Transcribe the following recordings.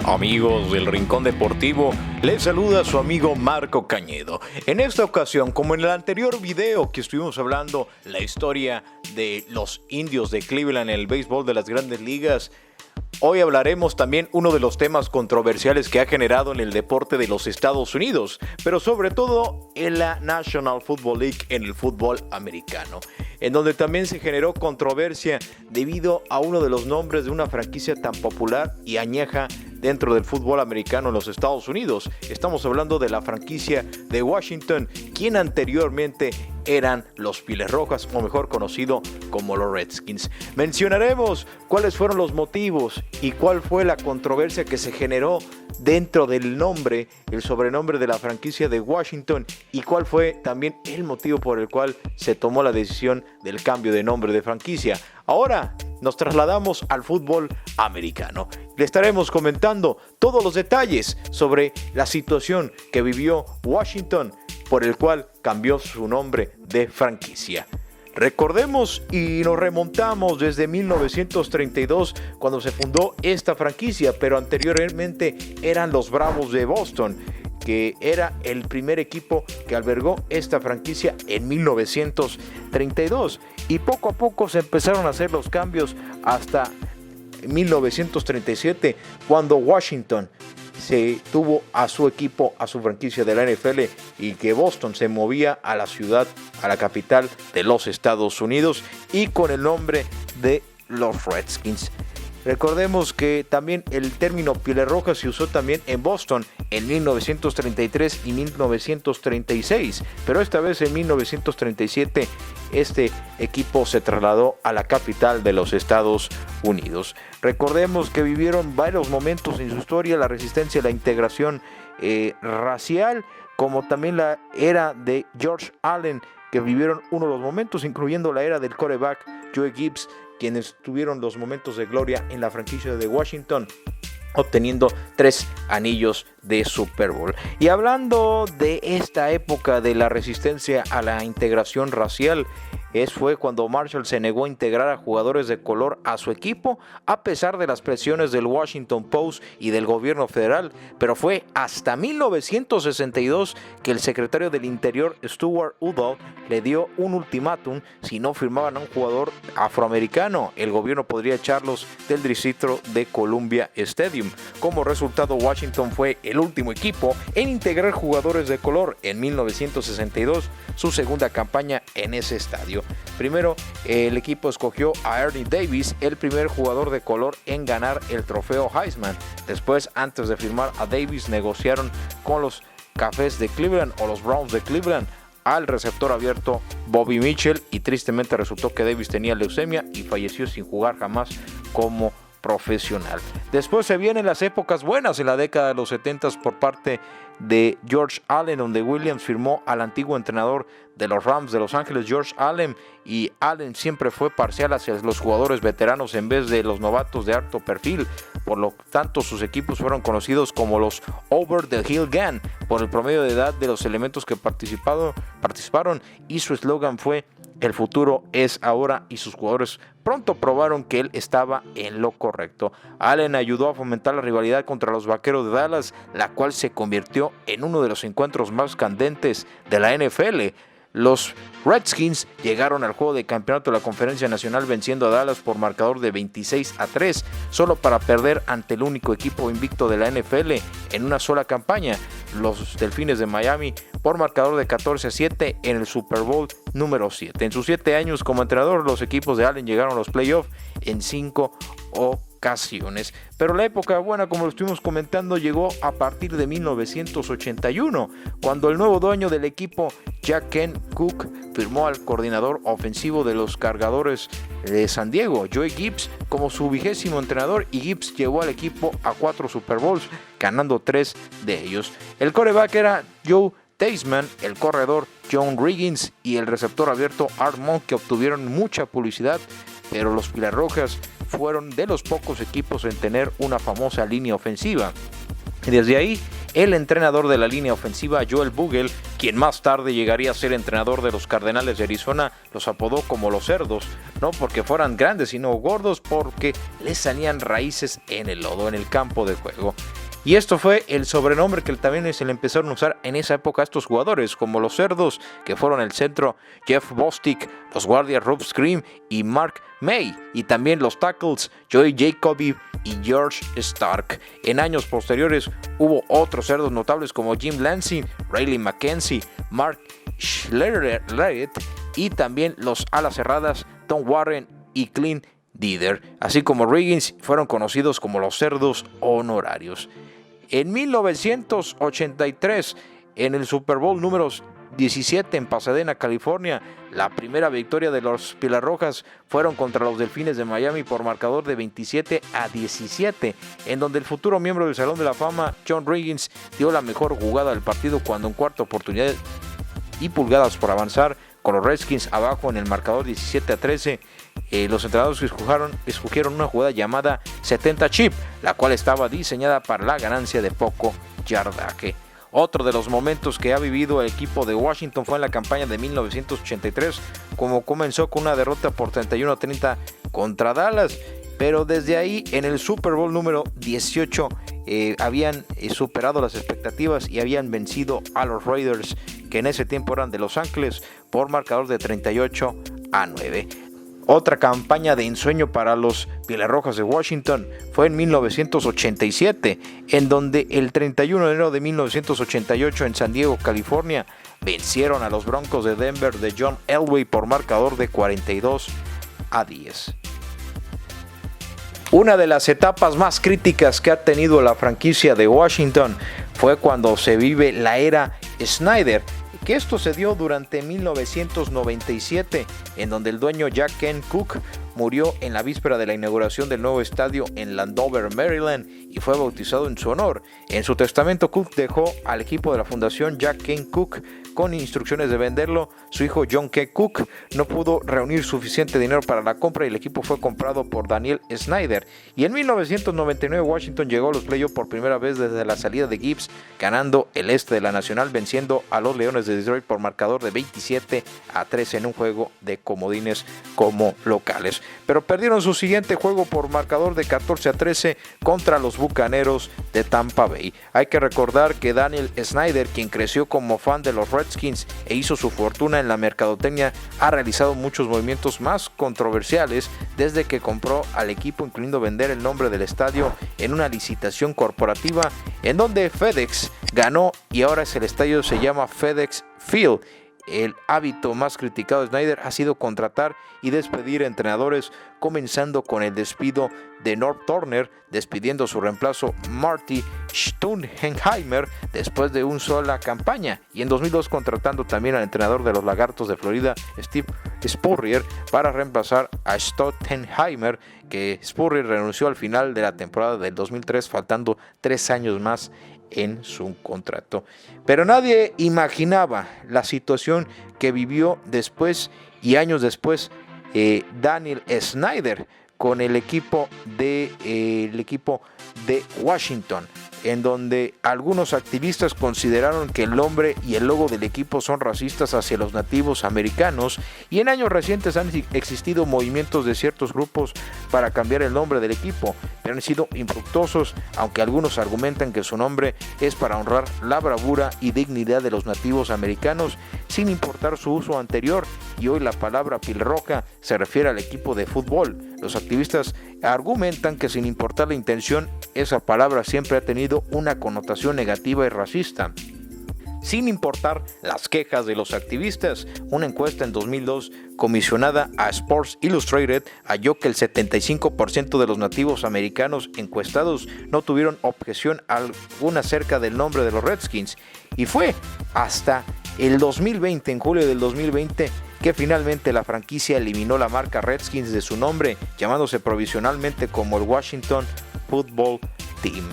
Amigos del Rincón Deportivo, les saluda su amigo Marco Cañedo. En esta ocasión, como en el anterior video que estuvimos hablando, la historia de los Indios de Cleveland en el béisbol de las Grandes Ligas, hoy hablaremos también uno de los temas controversiales que ha generado en el deporte de los Estados Unidos, pero sobre todo en la National Football League, en el fútbol americano, en donde también se generó controversia debido a uno de los nombres de una franquicia tan popular y añeja dentro del fútbol americano en los Estados Unidos. Estamos hablando de la franquicia de Washington, quien anteriormente eran los Pieles Rojas, o mejor conocido como los Redskins. Mencionaremos cuáles fueron los motivos y cuál fue la controversia que se generó dentro del nombre, el sobrenombre de la franquicia de Washington, y cuál fue también el motivo por el cual se tomó la decisión del cambio de nombre de franquicia. Ahora nos trasladamos al fútbol americano. Le estaremos comentando todos los detalles sobre la situación que vivió Washington, por el cual cambió su nombre de franquicia. Recordemos y nos remontamos desde 1932, cuando se fundó esta franquicia, pero anteriormente eran los Bravos de Boston, que era el primer equipo que albergó esta franquicia en 1932. Y poco a poco se empezaron a hacer los cambios hasta 1937, cuando Washington se tuvo a su equipo, a su franquicia de la NFL, y que Boston se movía a la ciudad, a la capital de los Estados Unidos, y con el nombre de los Redskins. Recordemos que también el término Pieles Rojas se usó también en Boston en 1933 y 1936, pero esta vez en 1937 este equipo se trasladó a la capital de los Estados Unidos. Recordemos que vivieron varios momentos en su historia, la resistencia a la integración racial, como también la era de George Allen, que vivieron uno de los momentos, incluyendo la era del quarterback Joe Gibbs, quienes tuvieron los momentos de gloria en la franquicia de Washington, obteniendo 3 anillos de Super Bowl. Y hablando de esta época de la resistencia a la integración racial, fue cuando Marshall se negó a integrar a jugadores de color a su equipo, a pesar de las presiones del Washington Post y del gobierno federal, pero fue hasta 1962 que el secretario del Interior, Stuart Udall, le dio un ultimátum: si no firmaban a un jugador afroamericano, el gobierno podría echarlos del distrito de Columbia Stadium. Como resultado, Washington fue el último equipo en integrar jugadores de color en 1962, su segunda campaña en ese estadio. Primero, el equipo escogió a Ernie Davis, el primer jugador de color en ganar el trofeo Heisman. Después, antes de firmar a Davis, negociaron con los Cafés de Cleveland o los Browns de Cleveland al receptor abierto Bobby Mitchell, y tristemente resultó que Davis tenía leucemia y falleció sin jugar jamás como profesional. Después se vienen las épocas buenas en la década de los 70 por parte de George Allen, donde Williams firmó al antiguo entrenador de los Rams de Los Ángeles, George Allen, y Allen siempre fue parcial hacia los jugadores veteranos en vez de los novatos de alto perfil. Por lo tanto, sus equipos fueron conocidos como los Over the Hill Gang por el promedio de edad de los elementos que participaron, y su eslogan fue: el futuro es ahora, y sus jugadores pronto probaron que él estaba en lo correcto. Allen ayudó a fomentar la rivalidad contra los Vaqueros de Dallas, la cual se convirtió en uno de los encuentros más candentes de la NFL. Los Redskins llegaron al juego de campeonato de la Conferencia Nacional venciendo a Dallas por marcador de 26-3, solo para perder ante el único equipo invicto de la NFL en una sola campaña, los Delfines de Miami, por marcador de 14-7 en el Super Bowl número 7. En sus 7 años como entrenador, los equipos de Allen llegaron a los playoffs en 5 ocasiones. Pero la época buena, como lo estuvimos comentando, llegó a partir de 1981, cuando el nuevo dueño del equipo, Jack Kent Cooke, firmó al coordinador ofensivo de los Cargadores de San Diego, Joe Gibbs, como su 20º entrenador, y Gibbs llevó al equipo a 4 Super Bowls, ganando 3 de ellos. El quarterback era Joe Theismann, el corredor John Riggins y el receptor abierto Art Monk, que obtuvieron mucha publicidad, pero los Pieles Rojas fueron de los pocos equipos en tener una famosa línea ofensiva. Desde ahí, el entrenador de la línea ofensiva Joel Bugel, quien más tarde llegaría a ser entrenador de los Cardenales de Arizona, los apodó como los cerdos, no porque fueran grandes sino gordos, porque les salían raíces en el lodo, en el campo de juego. Y esto fue el sobrenombre que también se le empezaron a usar en esa época a estos jugadores, como los cerdos, que fueron el centro Jeff Bostic, los guardias Rob Scream y Mark May, y también los tackles Joey Jacoby y George Stark. En años posteriores hubo otros cerdos notables como Jim Lansing, Riley McKenzie, Mark Schlereth y también los alas cerradas Tom Warren y Clint Dieter, así como Riggins, fueron conocidos como los cerdos honorarios. En 1983, en el Super Bowl número 17 en Pasadena, California, la primera victoria de los Pieles Rojas fueron contra los Delfines de Miami por marcador de 27-17, en donde el futuro miembro del Salón de la Fama, John Riggins, dio la mejor jugada del partido cuando en cuarta oportunidad y pulgadas por avanzar, con los Redskins abajo en el marcador 17-13, los entrenadores escogieron una jugada llamada 70 chip, la cual estaba diseñada para la ganancia de poco yardaje. Otro de los momentos que ha vivido el equipo de Washington fue en la campaña de 1983, como comenzó con una derrota por 31-30 contra Dallas, pero desde ahí en el Super Bowl número 18 habían superado las expectativas y habían vencido a los Raiders, que en ese tiempo eran de Los Ángeles, por marcador de 38-9. Otra campaña de ensueño para los Pieles Rojas de Washington fue en 1987, en donde el 31 de enero de 1988 en San Diego, California, vencieron a los Broncos de Denver de John Elway por marcador de 42-10. Una de las etapas más críticas que ha tenido la franquicia de Washington fue cuando se vive la era Snyder, que esto se dio durante 1997, en donde el dueño Jack Kent Cooke murió en la víspera de la inauguración del nuevo estadio en Landover, Maryland, y fue bautizado en su honor. En su testamento, Cooke dejó al equipo de la fundación Jack Kent Cooke con instrucciones de venderlo. Su hijo John K. Cooke no pudo reunir suficiente dinero para la compra y el equipo fue comprado por Daniel Snyder. Y en 1999 Washington llegó a los playoffs por primera vez desde la salida de Gibbs, ganando el este de la Nacional, venciendo a los Leones de Detroit por marcador de 27-13 en un juego de comodines como locales. Pero perdieron su siguiente juego por marcador de 14-13 contra los Bucaneros de Tampa Bay. Hay que recordar que Daniel Snyder, quien creció como fan de los Redskins e hizo su fortuna en la mercadotecnia, ha realizado muchos movimientos más controversiales desde que compró al equipo, incluyendo vender el nombre del estadio en una licitación corporativa en donde FedEx ganó y ahora el estadio se llama FedEx Field. El hábito más criticado de Snyder ha sido contratar y despedir entrenadores, comenzando con el despido de Norv Turner, despidiendo a su reemplazo Marty Stunheimer después de una sola campaña, y en 2002 contratando también al entrenador de los Lagartos de Florida, Steve Spurrier, para reemplazar a Stunheimer, que Spurrier renunció al final de la temporada del 2003, faltando 3 años más en su contrato. Pero nadie imaginaba la situación que vivió después y años después Daniel Snyder con el equipo de Washington, en donde algunos activistas consideraron que el nombre y el logo del equipo son racistas hacia los nativos americanos, y en años recientes han existido movimientos de ciertos grupos para cambiar el nombre del equipo, pero han sido infructuosos, aunque algunos argumentan que su nombre es para honrar la bravura y dignidad de los nativos americanos, sin importar su uso anterior, y hoy la palabra pilroja se refiere al equipo de fútbol. Los activistas argumentan que sin importar la intención, esa palabra siempre ha tenido una connotación negativa y racista. Sin importar las quejas de los activistas, una encuesta en 2002 comisionada a Sports Illustrated halló que el 75% de los nativos americanos encuestados no tuvieron objeción alguna acerca del nombre de los Redskins, y fue hasta el 2020, en julio del 2020, que finalmente la franquicia eliminó la marca Redskins de su nombre, llamándose provisionalmente como el Washington Football Team.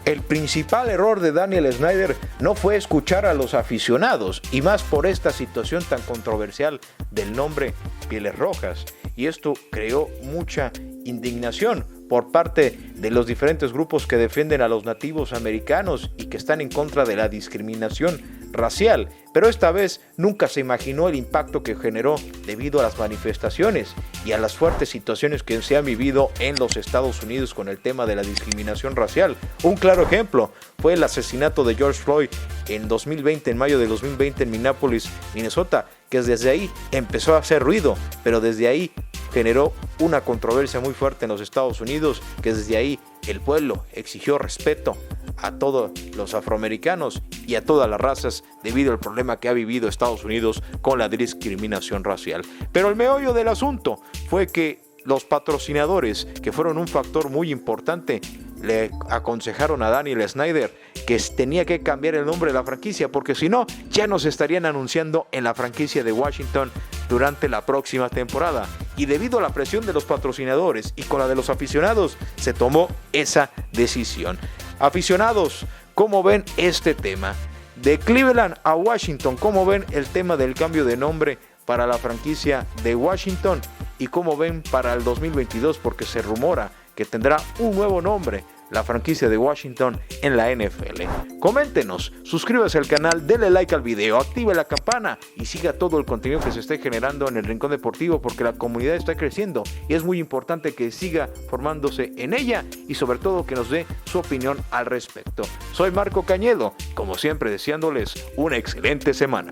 El principal error de Daniel Snyder no fue escuchar a los aficionados, y más por esta situación tan controversial del nombre Pieles Rojas, y esto creó mucha indignación, por parte de los diferentes grupos que defienden a los nativos americanos y que están en contra de la discriminación racial, pero esta vez nunca se imaginó el impacto que generó debido a las manifestaciones y a las fuertes situaciones que se han vivido en los Estados Unidos con el tema de la discriminación racial. Un claro ejemplo fue el asesinato de George Floyd en 2020, en mayo de 2020 en Minneapolis, Minnesota, que desde ahí empezó a hacer ruido, pero desde ahí generó una controversia muy fuerte en los Estados Unidos, que desde ahí el pueblo exigió respeto a todos los afroamericanos y a todas las razas debido al problema que ha vivido Estados Unidos con la discriminación racial. Pero el meollo del asunto fue que los patrocinadores, que fueron un factor muy importante, le aconsejaron a Daniel Snyder que tenía que cambiar el nombre de la franquicia, porque si no, ya nos estarían anunciando en la franquicia de Washington durante la próxima temporada. Y debido a la presión de los patrocinadores y con la de los aficionados, se tomó esa decisión. Aficionados, ¿cómo ven este tema? De Cleveland a Washington, ¿cómo ven el tema del cambio de nombre para la franquicia de Washington? ¿Y cómo ven para el 2022? Porque se rumora que tendrá un nuevo nombre la franquicia de Washington en la NFL. Coméntenos, suscríbase al canal, denle like al video, active la campana y siga todo el contenido que se esté generando en el Rincón Deportivo, porque la comunidad está creciendo y es muy importante que siga formándose en ella y sobre todo que nos dé su opinión al respecto. Soy Marco Cañedo, como siempre deseándoles una excelente semana.